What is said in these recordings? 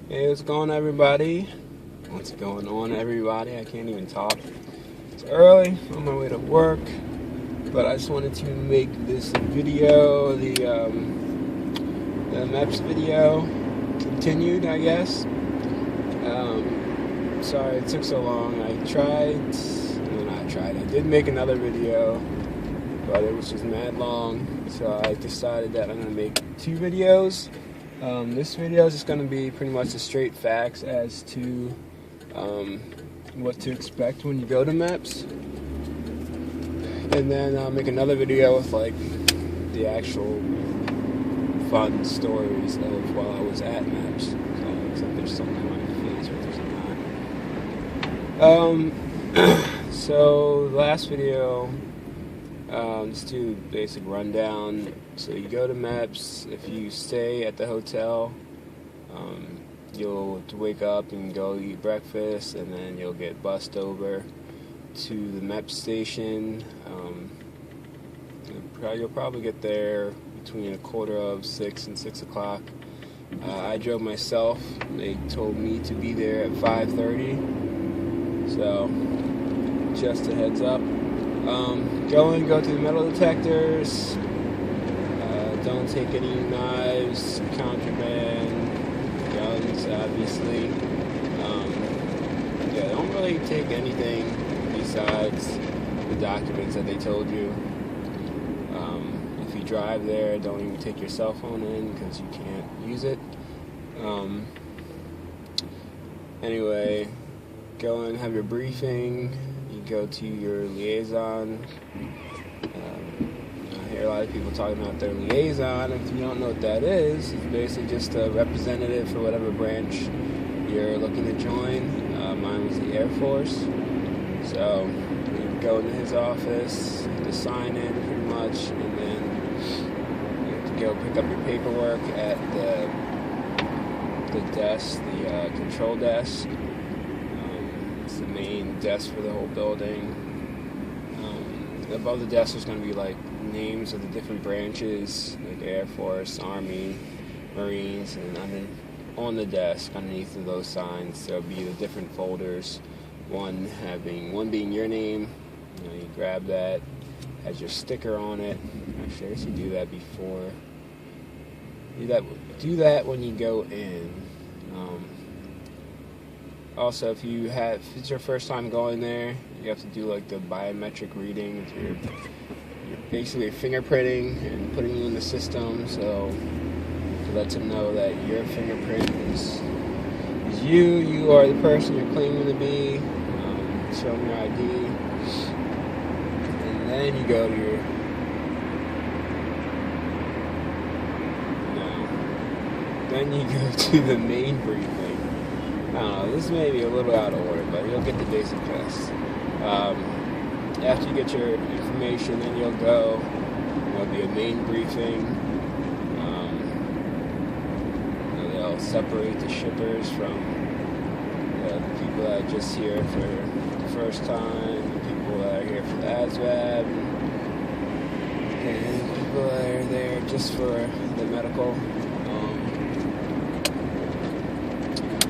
Hey, what's going on, everybody? What's going on, everybody? I can't even talk. It's early, on my way to work, but I just wanted to make this video, the MEPS video, continued, I guess. Sorry it took so long. I did make another video, but it was just mad long, so I decided that I'm going to make two videos. This video is just going to be pretty much the straight facts as to what to expect when you go to MEPS, and then I'll make another video with like the actual fun stories of while I was at MEPS. So, except there's something on my face, but there's not. So the last video, just do a basic rundown. So you go to MEPS. If you stay at the hotel, you'll wake up and go eat breakfast, and then you'll get bussed over to the MEPS station. You'll probably get there between 5:45 and 6 o'clock. I drove myself. They told me to be there at 5:30. So just a heads up. Go to the metal detectors. Don't take any knives, contraband, guns, obviously. Don't really take anything besides the documents that they told you. If you drive there, don't even take your cell phone in because you can't use it. Anyway, go and have your briefing. You go to your liaison. I hear a lot of people talking about their liaison. If you don't know what that is, it's basically just a representative for whatever branch you're looking to join. Mine was the Air Force. So you go into his office, to sign in pretty much, and then you have to go pick up your paperwork at the desk, the control desk. It's the main desk for the whole building. Above the desk there's going to be like names of the different branches, like Air Force, Army, Marines, and on the desk underneath of those signs there'll be the different folders. One being your name. You grab that, has your sticker on it. Actually, I guess you do that before. Do that when you go in. Also, if it's your first time going there, you have to do like the biometric reading with your basically fingerprinting and putting you in the system, so to let them know that your fingerprint is you are the person you're claiming to be. Show them your ID, and then you go to the main briefing. I don't know, this may be a little out of order, but you'll get the basic gist. After you get your information, then there'll be a main briefing. They'll separate the shippers from the people that are just here for the first time, the people that are here for the ASVAB, and the people that are there just for the medical.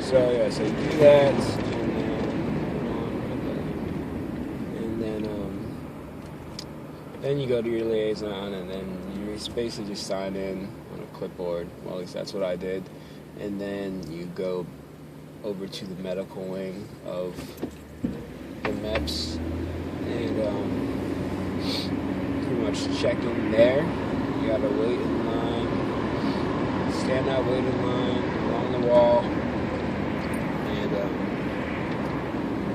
So you do that, then you go to your liaison, and then you basically just sign in on a clipboard. Well, at least that's what I did. And then you go over to the medical wing of the MEPS, and pretty much check in there. You gotta wait in line, stand out, wait in line along the wall.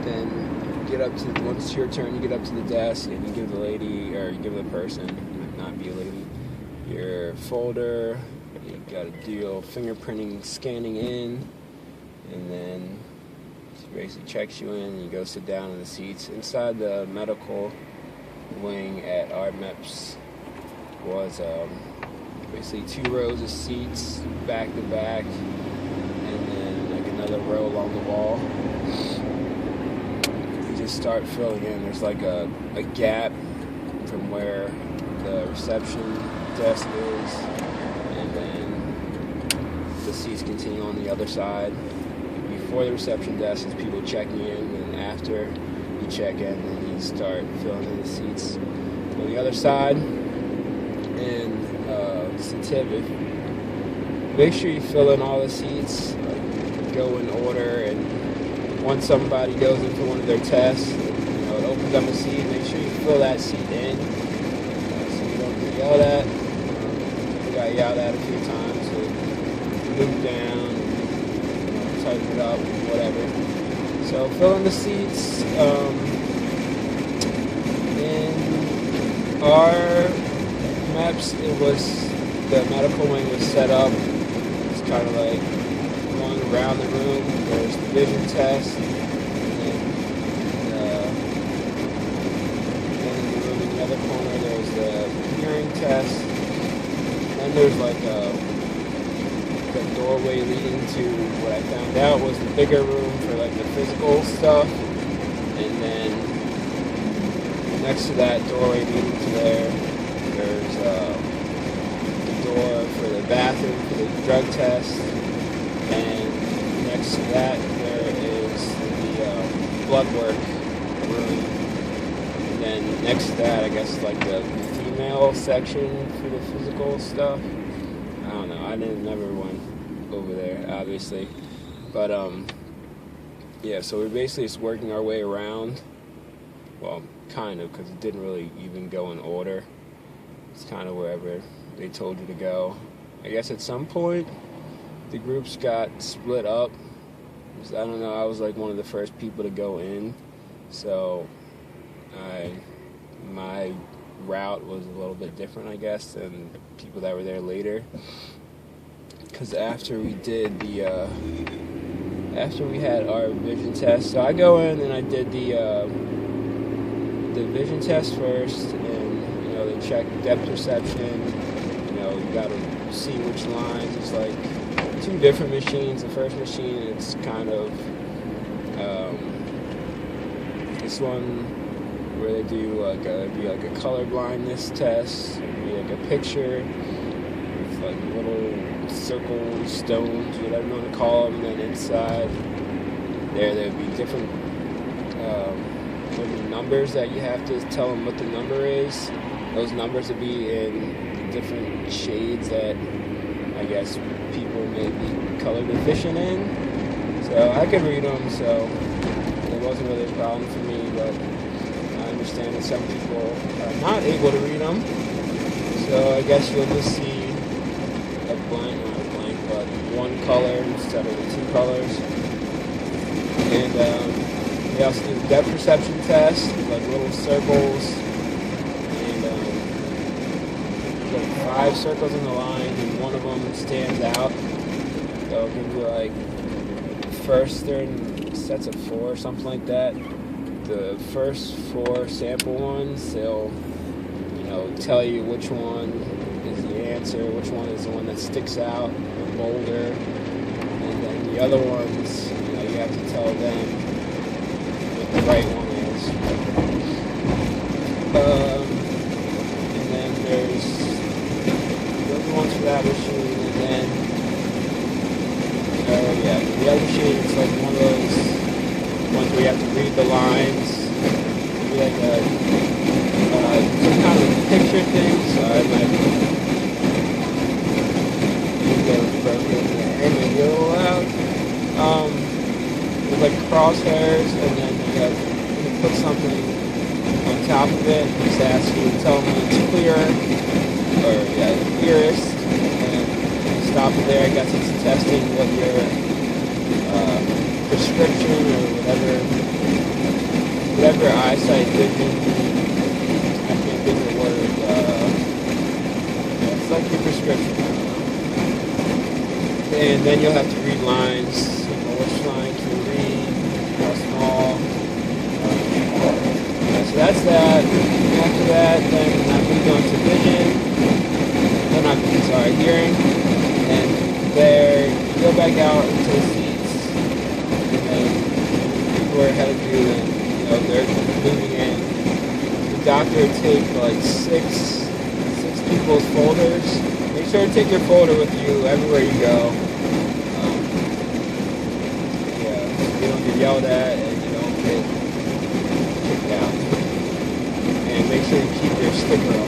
Then once it's your turn, you get up to the desk and you give the lady, or you give the person, might not be a lady, your folder. You got to do your fingerprinting, scanning in, and then she basically checks you in, and you go sit down in the seats. Inside the medical wing at our MEPS was basically 2 rows of seats back to back, and then like another row along the wall. You just start filling in. There's like a gap from where the reception desk is, and then the the seats continue on the other side. Before the reception desk is people checking in, and after you check in, then you start filling in the seats on the other side. And just a tip, make sure you fill in all the seats, like, go in order, and once somebody goes into one of their tests, it opens up a seat, make sure you fill that seat in, so you don't get yelled at. We got yelled at a few times, so move down, tighten it up, whatever. So fill in the seats. In our MEPS, the medical wing was set up. It's kind of like going around the room. There's the vision test, and then in the room in the other corner there's the hearing test. And then there's like the doorway leading to what I found out was the bigger room for like the physical stuff. And then next to that doorway leading to there's the door for the bathroom for the drug test. And next to that there is the blood work room. And then next to that, I guess, like the female section for the physical stuff. I don't know. I never went over there, obviously. But yeah. So we're basically just working our way around. Well, kind of, because it didn't really even go in order. It's kind of wherever they told you to go. I guess at some point the groups got split up. I don't know. I was like one of the first people to go in, so my route was a little bit different, I guess, than people that were there later. Because after we did after we had our vision test, so I go in and I did the vision test first, and they check depth perception. You got to see which lines. It's like two different machines. The first machine, it's kind of this one where they do like a color blindness test. It'd be like a picture with like little circles, stones, whatever you want to call them. And then inside there'd be different numbers that you have to tell them what the number is. Those numbers would be in different shades that I guess people may be color deficient in. So I could read them, so it wasn't really a problem for me, but I understand that some people are not able to read them. So I guess you'll just see not a blank, but one color instead of the two colors. And we also do the depth perception test, like little circles, and like 5 circles in the line, and one of them stands out. So it'll give you like first, they're in sets of 4 or something like that. The first 4 sample ones, they'll tell you which one is the answer, which one is the one that sticks out or bolder, and then the other ones, you have to tell them the right one is. And then there's the other ones for that machine, and then the other machine, it's like one of those ones where you have to read the lines. It'd be like some kind of picture thing, so I might get broken there, maybe a little loud. With like crosshairs, and then you put something on top of it, and just ask you to tell them when it's clear, or clearest, and stop it there. I guess it's testing what your prescription or whatever eyesight vision, I can't think of the word, it's like your prescription. And then you'll have to read lines. Which line can you read, how small. So that's that. After that, then I'm going to go into vision. Hearing. And there, you go back out into the seats. And then people are ahead of you, and they're moving in. The doctor would take like six people's folders. Make sure to take your folder with you everywhere you go. sticker on.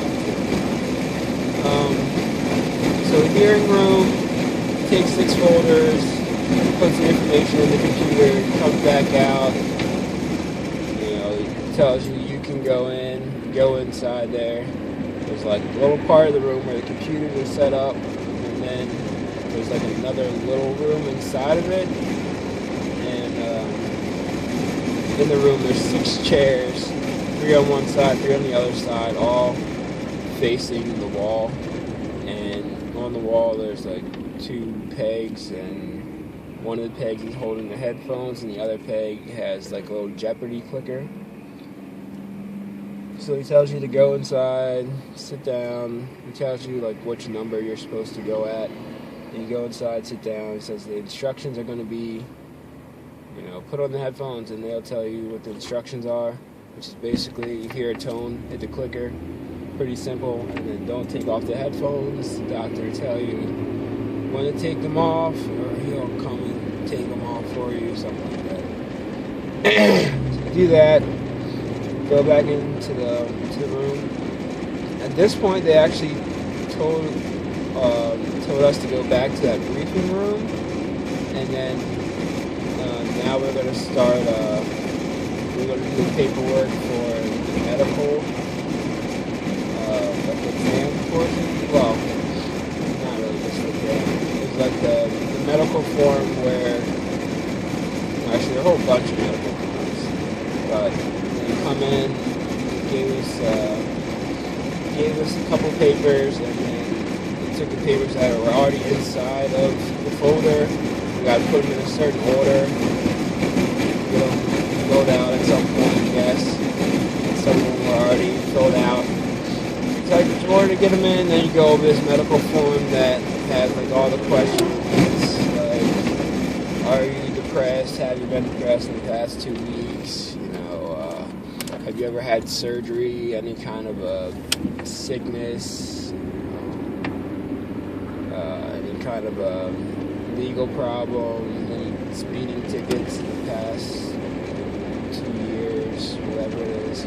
So the hearing room takes 6 folders, puts the information in the computer, comes back out, it tells you can go inside there. There's like a little part of the room where the computers are set up, and then there's like another little room inside of it. And in the room there's 6 chairs, 3 on one side, 3 on the other side, all facing the wall. And on the wall there's like 2 pegs, and one of the pegs is holding the headphones, and the other peg has like a little Jeopardy clicker. So he tells you to go inside, sit down. He tells you like which number you're supposed to go at. And you go inside, sit down. He says the instructions are going to be, put on the headphones, and they'll tell you what the instructions are, which is basically you hear a tone, hit the clicker. Pretty simple. And then don't take off the headphones. The doctor will tell you when to take them off, or he'll come and take them off for you, something like that. So do that. Go back into the room. At this point, they actually told us to go back to that briefing room, and then now we're going to start. We're going to do the paperwork for the medical exam portion. Well, not really just the exam. It's like the medical form where actually a whole bunch of medical forms, but. Come in, gave us a couple papers, and then we took the papers that were already inside of the folder. We got to put them in a certain order. Get them filled out at some point, I guess. And some of them were already filled out. So in order to get them in, then you go over this medical form that has like all the questions. Like, are you depressed? Have you been depressed in the past 2 weeks? Have you ever had surgery, any kind of a sickness, any kind of a legal problem, any speeding tickets in the past 2 years, whatever it is.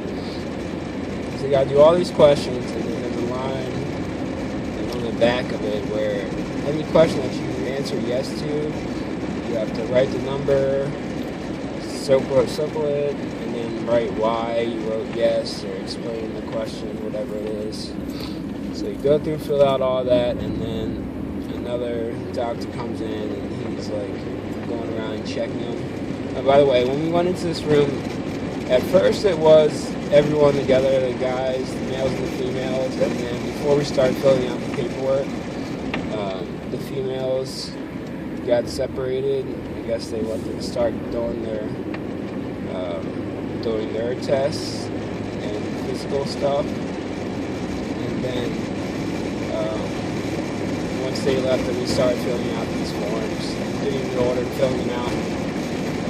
So you gotta do all these questions, and then there's a line on the back of it where any question that you answer yes to, you have to write the number, circle it, write why you wrote yes, or explain the question, whatever it is. So you go through, fill out all that, and then another doctor comes in, and he's like going around and checking them. And by the way, when we went into this room, at first it was everyone together, the guys, the males and the females, and then before we started filling out the paperwork, the females got separated. I guess they wanted to start doing their tests and physical stuff, and then once they left, then we started filling out these forms, getting in order, filling them out,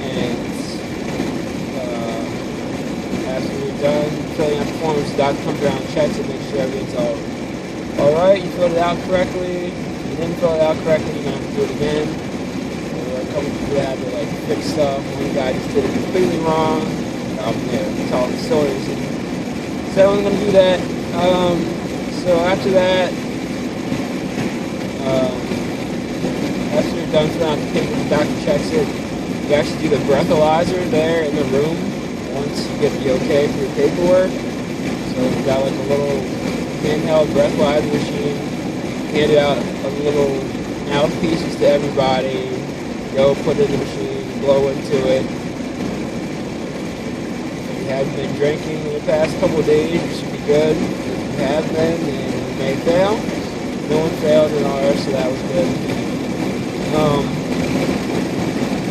and after we're done filling out the forms, the doctor comes around and checks it, makes sure everything's all right. You filled it out correctly. If you didn't fill it out correctly, you're gonna have to do it again. There were a couple people that had to like fix stuff. One guy just did it completely wrong. There, telling stories. So I'm going to do that. So after that, after you're done filling out the paper, the doctor checks it. You actually do the breathalyzer there in the room once you get the okay for your paperwork. So we've got like a little handheld breathalyzer machine. Handed out a little mouthpieces to everybody. Go put it in the machine, blow into it. Haven't been drinking in the past couple of days, you should be good. If you have been, then you may fail. No one failed in ours, so that was good.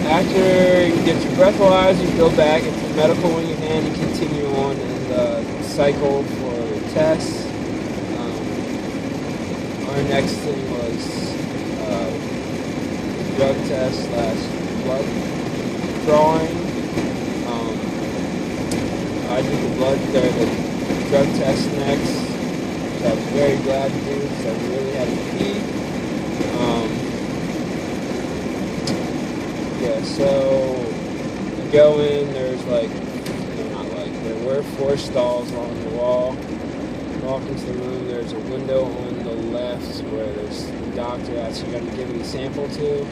After you get your breathalyzer, you go back into the medical wing again and continue on in the cycle for the tests. Our next thing was drug test / blood drawing. I did the drug test next, which I was very glad to do because I really had to pee. So you go in, there's there were 4 stalls along the wall. walk into the room, there's a window on the left where there's the doctor actually going to give you a sample to.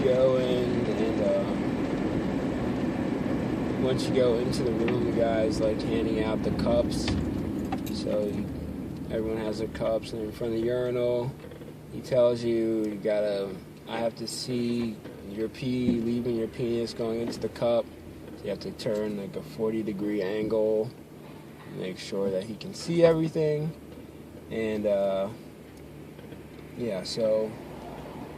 Go in and once you go into the room, the guy's like handing out the cups. So everyone has their cups, and they're in front of the urinal. He tells you I have to see your pee leaving your penis going into the cup. So you have to turn like a 40-degree angle, make sure that he can see everything. And yeah, so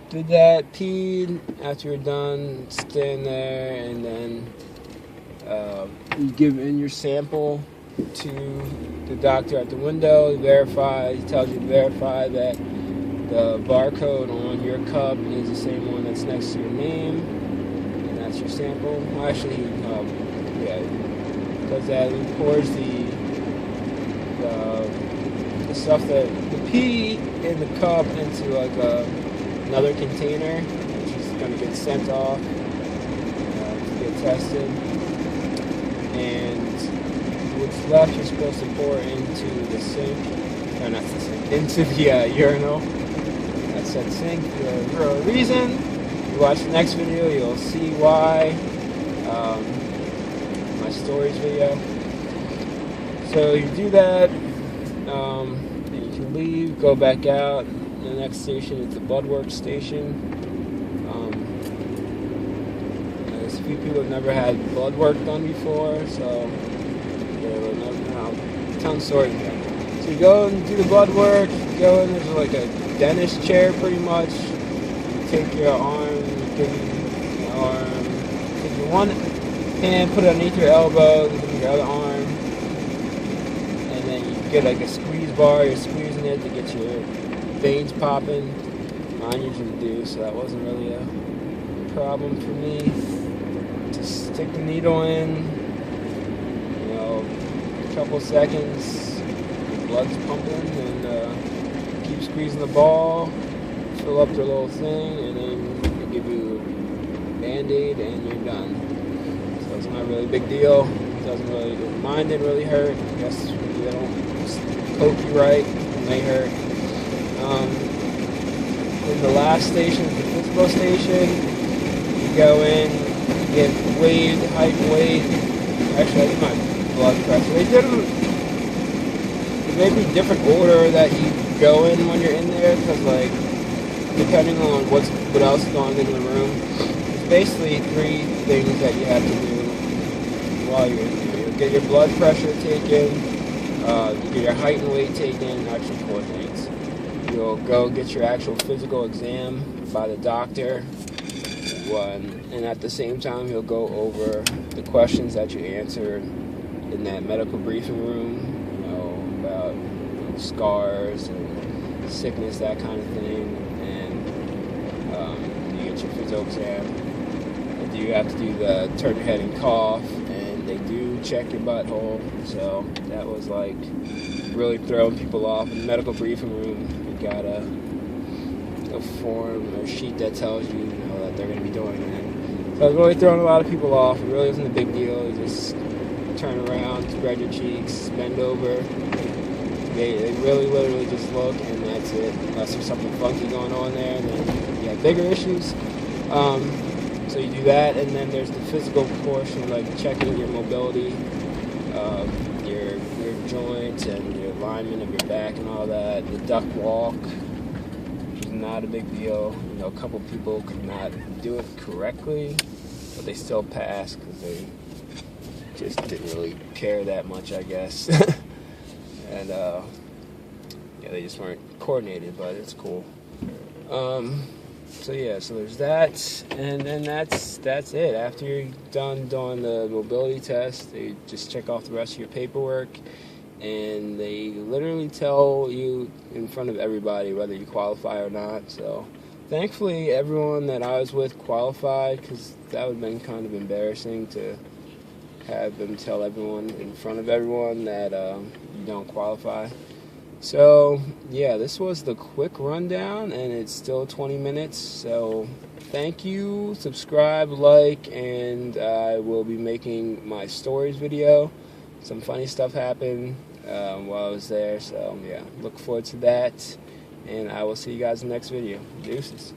did that, peed. After you're done, stand there, and then you give in your sample to the doctor at the window. He tells you to verify that the barcode on your cup is the same one that's next to your name, and that's your sample. Well, actually, does that. He pours the stuff the pee in the cup into like another container, which is going to get sent off to get tested. And what's left you're supposed to pour into the sink, or not the sink, into the urinal. That's that sink for a reason. You watch the next video, you'll see why. My stories video. So you do that, and you can leave, go back out. The next station is the blood work station. There's a few people who've never had blood work done before, so tell stories again. So you go and do the blood work. You go in, there's like a dentist chair pretty much. You take your arm, give you your arm, take your one hand, put it underneath your elbow, give you your other arm, and then you get like a squeeze bar. You're squeezing it to get your veins popping. Mine usually do, so that wasn't really a problem for me. Just stick the needle in, a couple seconds, the blood's pumping, and keep squeezing the ball, fill up the little thing, and then they give you a Band-Aid and you're done. So it's not really a big deal. Mine didn't really hurt. I guess if you don't poke you right, it may hurt. In the last station, the physical station, you go in, you get weighed, height and weight. Actually, I did my blood pressure. It may be different order that you go in when you're in there, because like depending on what else is going on in the room, it's basically 3 things that you have to do while you're in there. You get your blood pressure taken, you get your height and weight taken. Actually, 4 things. You'll go get your actual physical exam by the doctor, and at the same time you'll go over the questions that you answered in that medical briefing room, about scars and sickness, that kind of thing, and you get your physical exam. And you have to do the turn your head and cough, and they do check your butthole, so that was like really throwing people off. In the medical briefing room, you got a form or sheet that tells you, that they're going to be doing that. So it was really throwing a lot of people off. It really wasn't a big deal. You just turn around, spread your cheeks, bend over. They really literally just look, and that's it. Unless there's something funky going on there, and then you have bigger issues. So you do that, and then there's the physical portion, like checking your mobility, your joints and your alignment of your back and all that. The duck walk, which is not a big deal. A couple people could not do it correctly, but they still passed because they just didn't really care that much, I guess. And they just weren't coordinated, but it's cool. So there's that, and then that's it. After you're done doing the mobility test, they just check off the rest of your paperwork, and they literally tell you in front of everybody whether you qualify or not. So thankfully everyone that I was with qualified, because that would have been kind of embarrassing to have them tell everyone in front of everyone that you don't qualify. So this was the quick rundown, and it's still 20 minutes. So thank you, subscribe, like, and I will be making my stories video. some funny stuff happened while I was there. So yeah, look forward to that, and I will see you guys in the next video. Deuces.